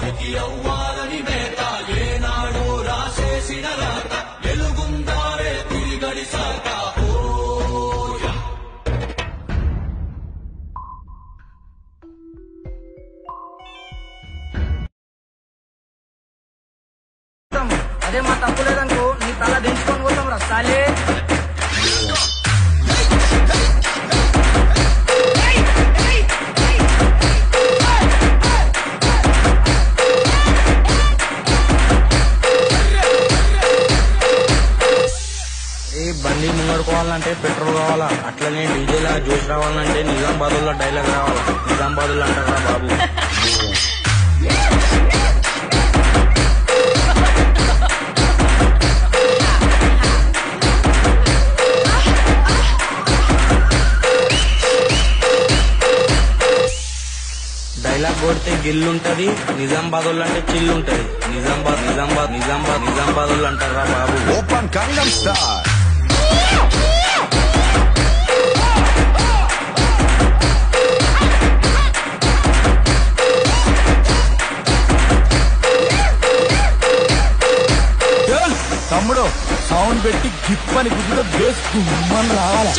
వారికి అవ్వాలని మేత ఏనాడో రాసేసిన రాత వెలుగుందారే తిరిగడిసాక అదే మా తప్పు లేదనుకో నీ తల దించుకొని పోతాం రస్తాలే. బండి ముంగడుకోవాలంటే పెట్రోల్ కావాలా, అట్లనే డీజిల్ జ్యూస్ రావాలంటే నిజామాబాద్లో డైలాగ్ రావాలా. నిజామాబాద్లో అంటారా బాబు. డైలాగ్ కొడితే గిల్లుంటది, నిజామాబాద్ అంటే చిల్లుంటది. నిజామాబాద్ నిజామాబాద్ నిజామాబాద్ నిజామాబాద్ అంటారా బాబు. ఓపెన్ గంగం స్టార్. తమ్ముడు సౌండ్ పెట్టి గిప్పని గుడ్డతో బేస్ కుమ్మని రావాలా.